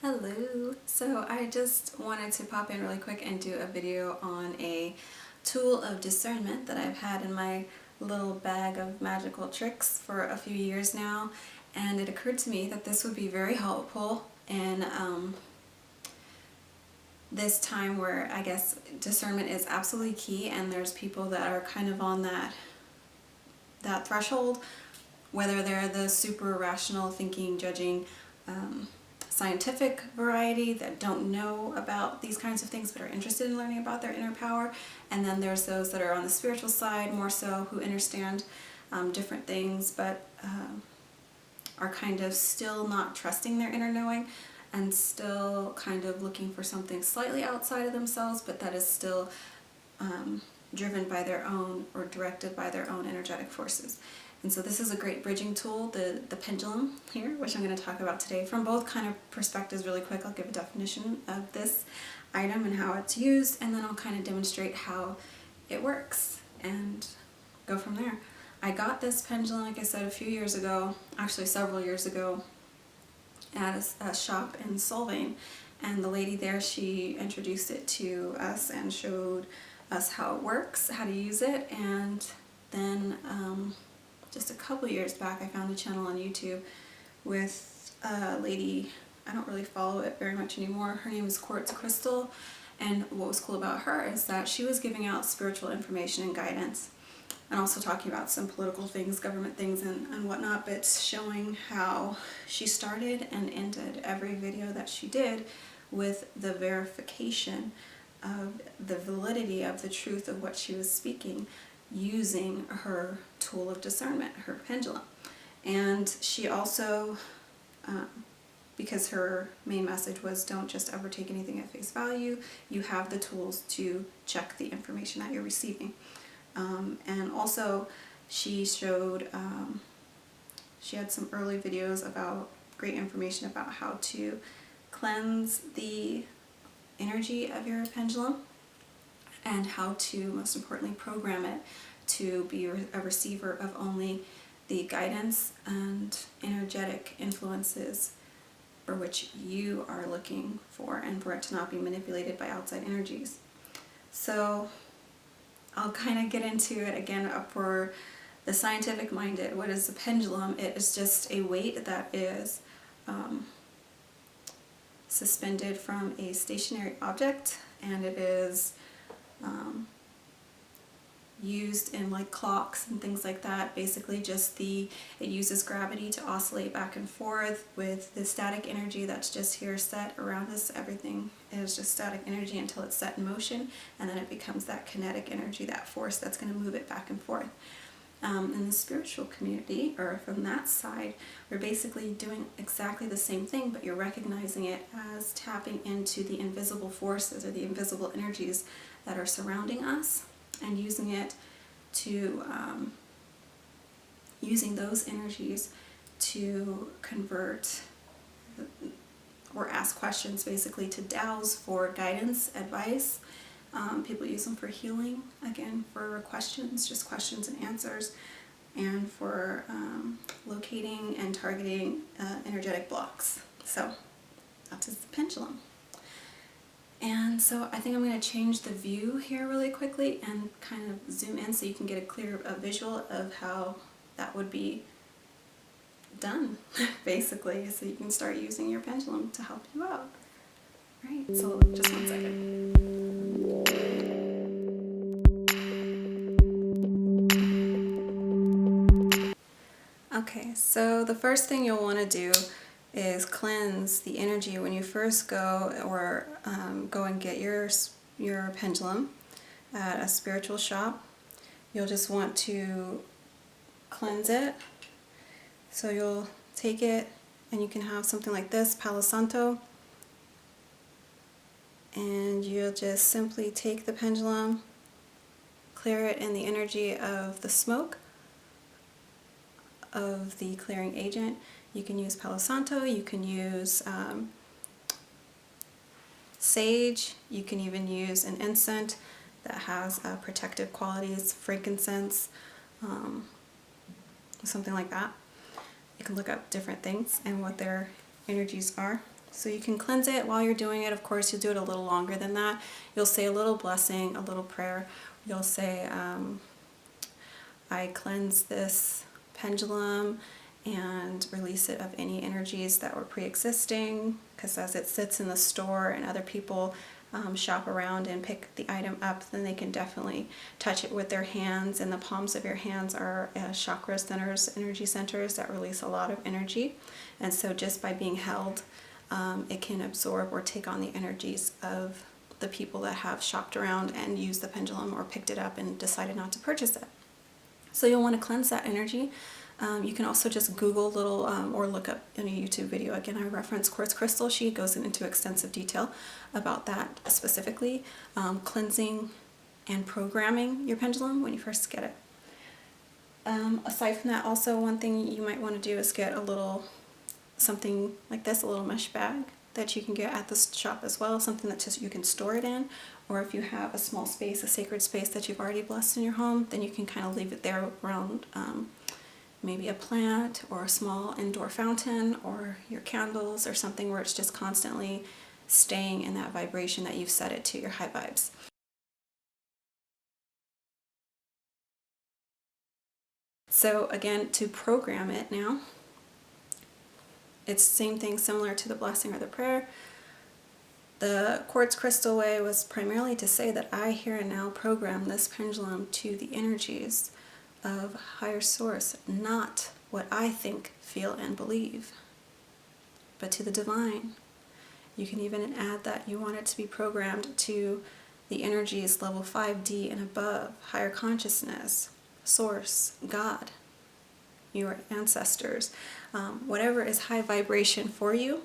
Hello! So I just wanted to pop in really quick and do a video on a tool of discernment that I've had in my little bag of magical tricks for a few years now, and it occurred to me that this would be very helpful in this time where I guess discernment is absolutely key, and there's people that are kind of on that threshold, whether they're the super rational thinking, judging, scientific variety that don't know about these kinds of things but are interested in learning about their inner power, and then there's those that are on the spiritual side more so, who understand different things but are kind of still not trusting their inner knowing and still kind of looking for something slightly outside of themselves, but that is still driven by their own or directed by their own energetic forces. And so this is a great bridging tool, the pendulum here, which I'm going to talk about today from both kind of perspectives really quick. I'll give a definition of this item and how it's used, and then I'll kind of demonstrate how it works and go from there. I got this pendulum, like I said, a few years ago, actually several years ago, at a shop in Solvang, and the lady there, she introduced it to us and showed us how it works, how to use it, and then just a couple years back I found a channel on YouTube with a lady, I don't really follow it very much anymore, her name is Quartz Crystal, and what was cool about her is that she was giving out spiritual information and guidance, and also talking about some political things, government things and whatnot, but showing how she started and ended every video that she did with the verification of the validity of the truth of what she was speaking, using her tool of discernment, her pendulum. And she also, because her main message was don't just ever take anything at face value, you have the tools to check the information that you're receiving. And also she showed, she had some early videos about great information about how to cleanse the energy of your pendulum, and how to, most importantly, program it to be a receiver of only the guidance and energetic influences for which you are looking for, and for it to not be manipulated by outside energies. So I'll kind of get into it again for the scientific minded. What is a pendulum? It is just a weight that is suspended from a stationary object, and it is used in like clocks and things like that. Basically just it uses gravity to oscillate back and forth with the static energy that's just here set around us. Everything is just static energy until it's set in motion, and then it becomes that kinetic energy, that force that's going to move it back and forth. In the spiritual community, or from that side, we're basically doing exactly the same thing, but you're recognizing it as tapping into the invisible forces or the invisible energies that are surrounding us, and using it to, using those energies to convert or ask questions, basically to dowse for guidance, advice. People use them for healing, again, for questions, just questions and answers, and for locating and targeting energetic blocks. So that's the pendulum. And so I think I'm going to change the view here really quickly and kind of zoom in so you can get a clear visual of how that would be done, basically, so you can start using your pendulum to help you out. Right, so just 1 second. Okay, so the first thing you'll want to do is cleanse the energy when you first go, or go and get your pendulum at a spiritual shop. You'll just want to cleanse it. So you'll take it, and you can have something like this, Palo Santo, and you'll just simply take the pendulum, clear it in the energy of the smoke of the clearing agent. You can use Palo Santo, you can use sage, you can even use an incense that has protective qualities, frankincense, something like that. You can look up different things and what their energies are. So you can cleanse it while you're doing it. Of course, you'll do it a little longer than that. You'll say a little blessing, a little prayer. You'll say, I cleanse this pendulum and release it of any energies that were pre-existing, because as it sits in the store and other people shop around and pick the item up, then they can definitely touch it with their hands, and the palms of your hands are chakra centers, energy centers that release a lot of energy. And so just by being held, it can absorb or take on the energies of the people that have shopped around and used the pendulum or picked it up and decided not to purchase it. So you'll want to cleanse that energy. You can also just Google little or look up in a YouTube video. Again, I reference Quartz Crystal. She goes into extensive detail about that specifically. Cleansing and programming your pendulum when you first get it. Aside from that, also one thing you might want to do is get a little something like this, a little mesh bag that you can get at the shop as well, something that just you can store it in. Or if you have a small space, a sacred space that you've already blessed in your home, then you can kind of leave it there around maybe a plant or a small indoor fountain or your candles or something where it's just constantly staying in that vibration that you've set it to, your high vibes. So again, to program it now, it's the same thing, similar to the blessing or the prayer. The quartz crystal way was primarily to say that I here and now program this pendulum to the energies of higher source, not what I think, feel, and believe, but to the divine. You can even add that you want it to be programmed to the energies level 5D and above, higher consciousness, source, God, your ancestors, whatever is high vibration for you,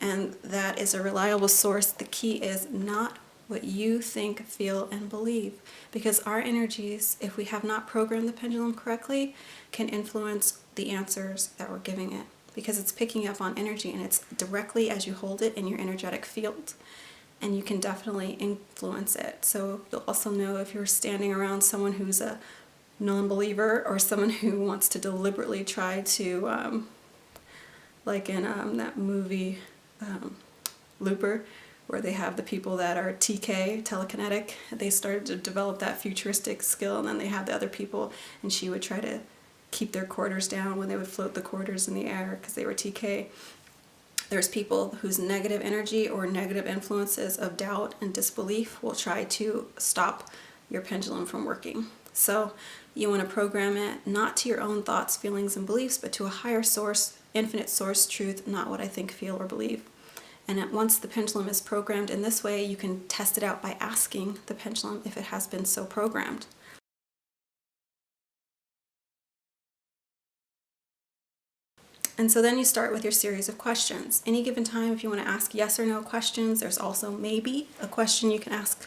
and that is a reliable source. The key is not what you think, feel, and believe, because our energies, if we have not programmed the pendulum correctly, can influence the answers that we're giving it, because it's picking up on energy and it's directly as you hold it in your energetic field, and you can definitely influence it. So you'll also know if you're standing around someone who's a non-believer or someone who wants to deliberately try to, like in that movie Looper, where they have the people that are TK, telekinetic. They started to develop that futuristic skill, and then they have the other people, and she would try to keep their quarters down when they would float the quarters in the air because they were TK. There's people whose negative energy or negative influences of doubt and disbelief will try to stop your pendulum from working. So you want to program it not to your own thoughts, feelings, and beliefs, but to a higher source, infinite source, truth, not what I think, feel, or believe. And once the pendulum is programmed in this way, you can test it out by asking the pendulum if it has been so programmed. And so then you start with your series of questions. Any given time, if you want to ask yes or no questions, there's also maybe a question you can ask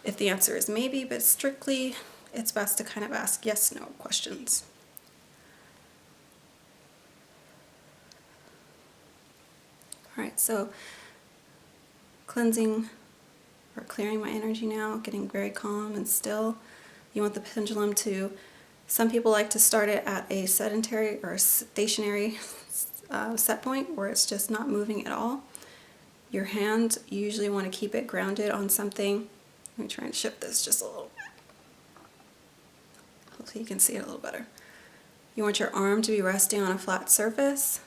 if the answer is maybe, but strictly it's best to kind of ask yes/no questions. All right, so cleansing or clearing my energy now, getting very calm and still. You want the pendulum to, some people like to start it at a sedentary or a stationary set point where it's just not moving at all. Your hand, you usually want to keep it grounded on something. Let me try and shift this just a little bit. Hopefully you can see it a little better. You want your arm to be resting on a flat surface,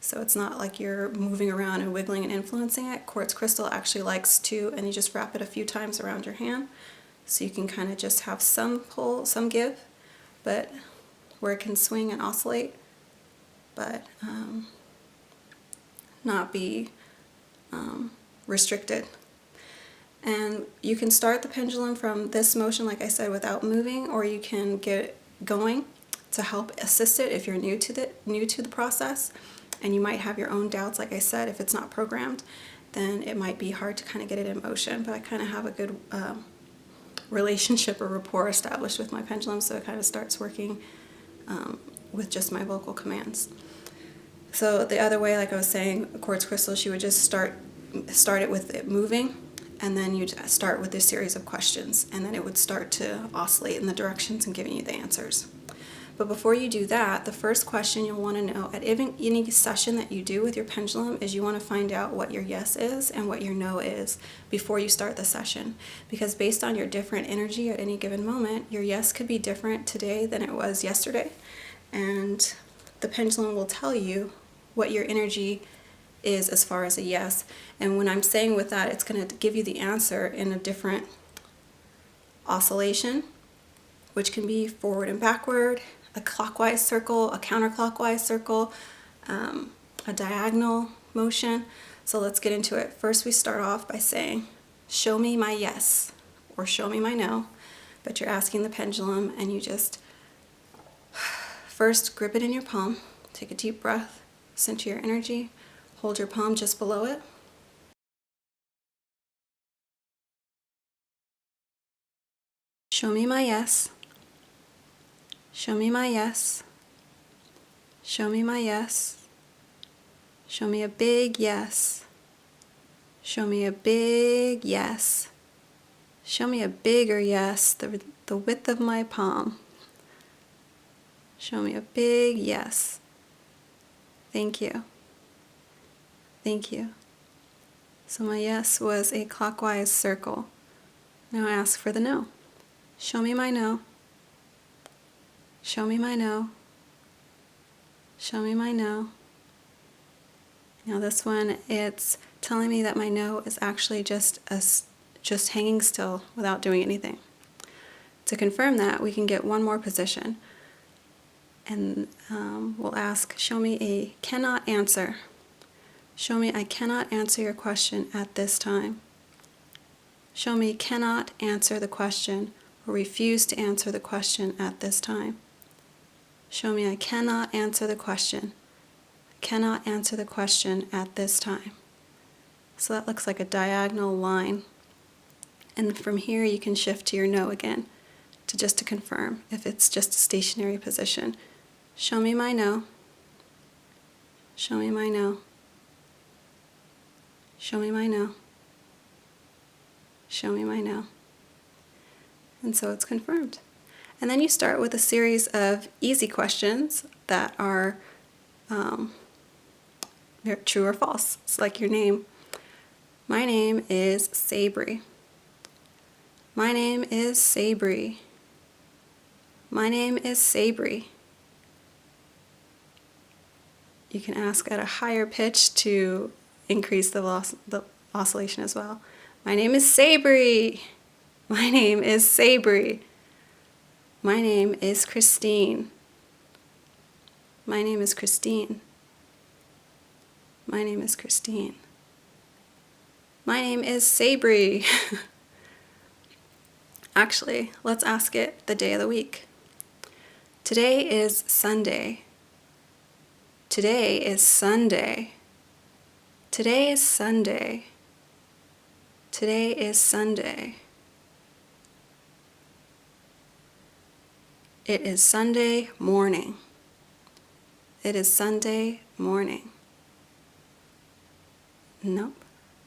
so it's not like you're moving around and wiggling and influencing it. Quartz crystal actually likes to, and you just wrap it a few times around your hand, so you can kind of just have some pull, some give, but where it can swing and oscillate, but not be restricted. And you can start the pendulum from this motion, like I said, without moving, or you can get it going to help assist it if you're new to the process, and you might have your own doubts. Like I said, if it's not programmed, then it might be hard to kind of get it in motion. But I kind of have a good relationship or rapport established with my pendulum, so it kind of starts working with just my vocal commands. So the other way, like I was saying, quartz crystal, she would just start it with it moving, and then you'd start with this series of questions, and then it would start to oscillate in the directions and giving you the answers. But before you do that, the first question you'll want to know at any session that you do with your pendulum is you want to find out what your yes is and what your no is before you start the session. Because based on your different energy at any given moment, your yes could be different today than it was yesterday. And the pendulum will tell you what your energy is as far as a yes. And when I'm saying with that, it's going to give you the answer in a different oscillation, which can be forward and backward, a clockwise circle, a counterclockwise circle, a diagonal motion. So let's get into it. First, we start off by saying, show me my yes, or show me my no. But you're asking the pendulum, and you just first grip it in your palm, take a deep breath, center your energy, hold your palm just below it. Show me my yes. Show me my yes. Show me my yes. Show me a big yes. Show me a big yes. Show me a bigger yes, the width of my palm. Show me a big yes. Thank you. Thank you. So my yes was a clockwise circle. Now ask for the no. Show me my no. Show me my no. Show me my no. Now this one, it's telling me that my no is actually just hanging still without doing anything. To confirm that, we can get one more position. And we'll ask, show me a cannot answer. Show me I cannot answer your question at this time. Show me cannot answer the question or refuse to answer the question at this time. Show me I cannot answer the question. Cannot answer the question at this time. So that looks like a diagonal line. And from here you can shift to your no again, to confirm if it's just a stationary position. Show me my no. Show me my no. Show me my no. Show me my no. And so it's confirmed. And then you start with a series of easy questions that are true or false. It's like your name. My name is Sabri. My name is Sabri. My name is Sabri. You can ask at a higher pitch to increase the oscillation as well. My name is Sabri. My name is Sabri. My name is Christine. My name is Christine. My name is Christine. My name is Sabri. Actually, let's ask it the day of the week. Today is Sunday. Today is Sunday. Today is Sunday. Today is Sunday. It is Sunday morning. It is Sunday morning. Nope.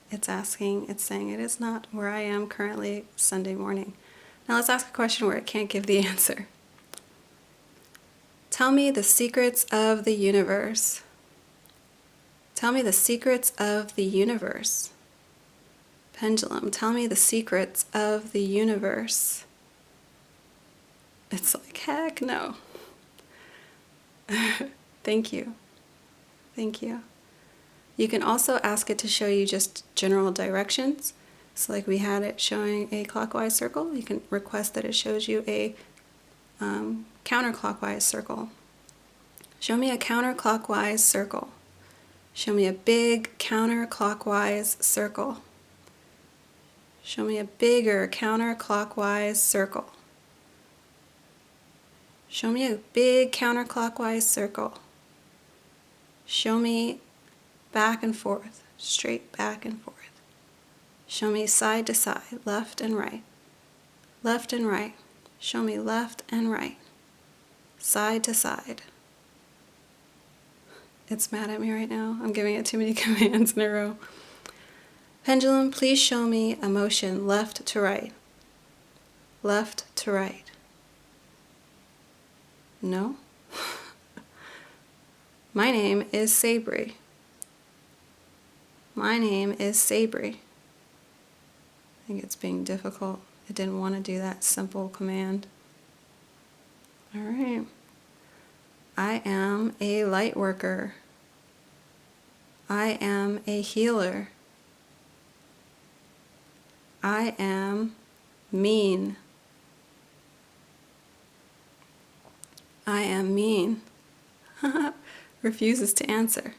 It's saying it is not where I am currently Sunday morning. Now let's ask a question where it can't give the answer. Tell me the secrets of the universe. Tell me the secrets of the universe. Pendulum, tell me the secrets of the universe. It's like, heck no. Thank you. Thank you. You can also ask it to show you just general directions. So like we had it showing a clockwise circle, you can request that it shows you a counterclockwise circle. Show me a counterclockwise circle. Show me a big counterclockwise circle. Show me a bigger counterclockwise circle. Show me a big counterclockwise circle. Show me back and forth, straight back and forth. Show me side to side, left and right. Left and right. Show me left and right. Side to side. It's mad at me right now. I'm giving it too many commands in a row. Pendulum, please show me a motion left to right. Left to right. No? My name is Sabri. My name is Sabri. I think it's being difficult. I didn't want to do that simple command. All right. I am a light worker. I am a healer. I am mean. I am mean. Refuses to answer.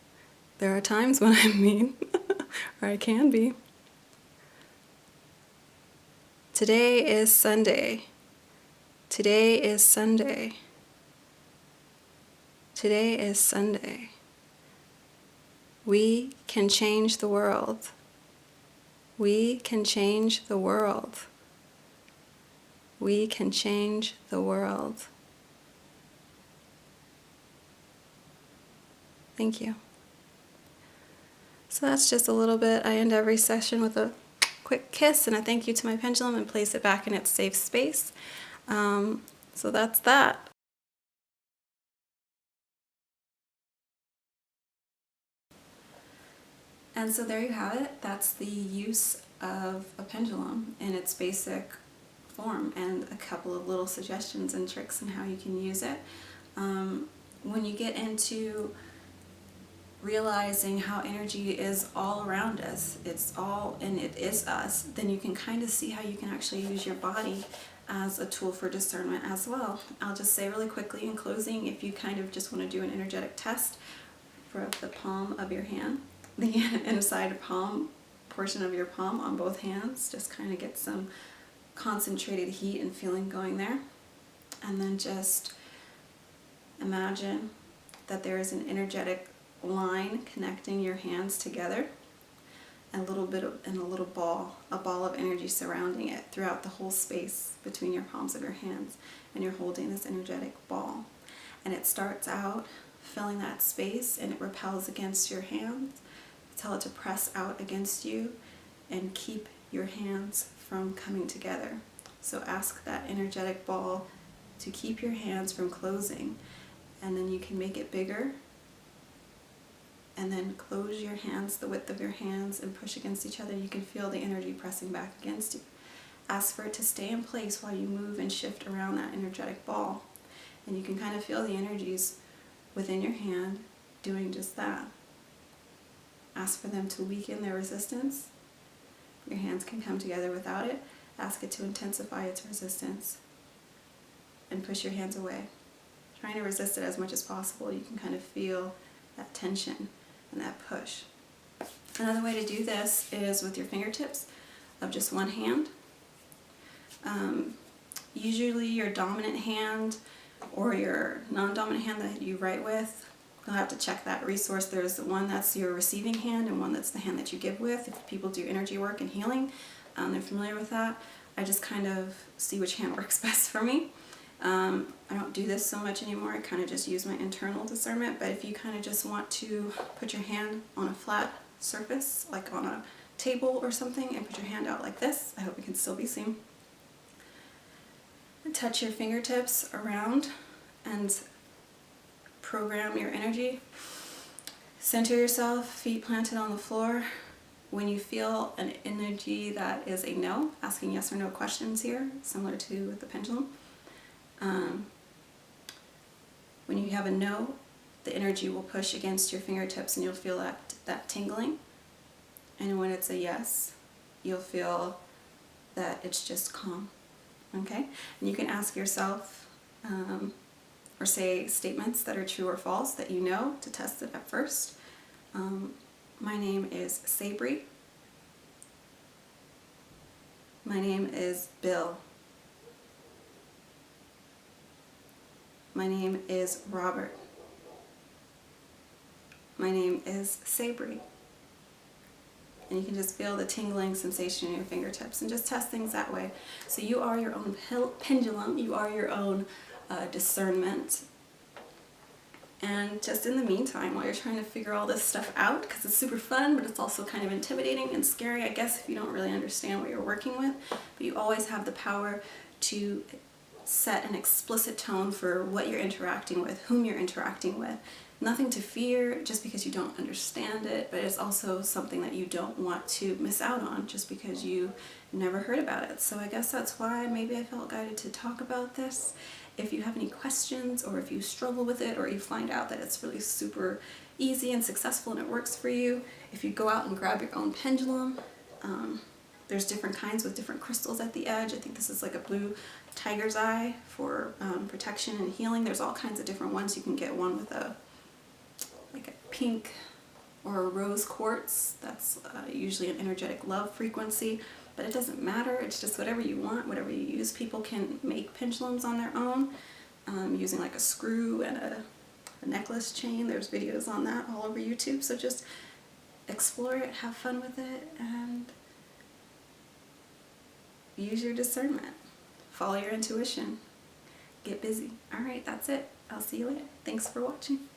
There are times when I'm mean, or I can be. Today is Sunday. Today is Sunday. Today is Sunday. We can change the world. We can change the world. We can change the world. Thank you. So that's just a little bit. I end every session with a quick kiss and a thank you to my pendulum and place it back in its safe space. So that's that. And so there you have it. That's the use of a pendulum in its basic form, and a couple of little suggestions and tricks on how you can use it. When you get into realizing how energy is all around us, it's all, and it is us, then you can kind of see how you can actually use your body as a tool for discernment as well. I'll just say really quickly in closing, if you kind of just want to do an energetic test for the palm of your hand, the inside palm portion of your palm on both hands, just kind of get some concentrated heat and feeling going there. And then just imagine that there is an energetic line connecting your hands together, and a little ball, a ball of energy surrounding it throughout the whole space between your palms of your hands, and you're holding this energetic ball. And it starts out filling that space, and it repels against your hands. Tell it to press out against you and keep your hands from coming together. So ask that energetic ball to keep your hands from closing, and then you can make it bigger, and then close your hands the width of your hands and push against each other. You can feel the energy pressing back against you. Ask for it to stay in place while you move and shift around that energetic ball, and you can kind of feel the energies within your hand doing just that. Ask for them to weaken their resistance. Your hands can come together without it. Ask it to intensify its resistance and push your hands away. Trying to resist it as much as possible. You can kind of feel that tension and that push. Another way to do this is with your fingertips of just one hand. Usually your dominant hand or your non-dominant hand that you write with, you'll have to check that resource. There's one that's your receiving hand and one that's the hand that you give with. If people do energy work and healing, they're familiar with that. I just kind of see which hand works best for me. I don't do this so much anymore. I kind of just use my internal discernment, but if you kind of just want to put your hand on a flat surface, like on a table or something, and put your hand out like this, I hope it can still be seen. And touch your fingertips around and program your energy. Center yourself, feet planted on the floor. When you feel an energy that is a no, asking yes or no questions here, similar to the pendulum. When you have a no, the energy will push against your fingertips and you'll feel that tingling. And when it's a yes, you'll feel that it's just calm. Okay? And you can ask yourself or say statements that are true or false that you know to test it at first. My name is Sabri. My name is Bill. My name is Robert. My name is Sabri. And you can just feel the tingling sensation in your fingertips and just test things that way. So you are your own pendulum, you are your own discernment. And just in the meantime, while you're trying to figure all this stuff out, because it's super fun, but it's also kind of intimidating and scary, I guess, if you don't really understand what you're working with, but you always have the power to set an explicit tone for what you're interacting with, whom you're interacting with. Nothing to fear just because you don't understand it, but it's also something that you don't want to miss out on just because you never heard about it. So I guess that's why maybe I felt guided to talk about this. If you have any questions, or if you struggle with it, or you find out that it's really super easy and successful and it works for you, if you go out and grab your own pendulum, there's different kinds with different crystals at the edge. I think this is like a blue tiger's eye for protection and healing. There's all kinds of different ones. You can get one with a pink or a rose quartz. That's usually an energetic love frequency, but it doesn't matter. It's just whatever you want, whatever you use. People can make pendulums on their own using like a screw and a necklace chain. There's videos on that all over YouTube. So just explore it, have fun with it, and use your discernment. Follow your intuition. Get busy. All right, that's it. I'll see you later. Thanks for watching.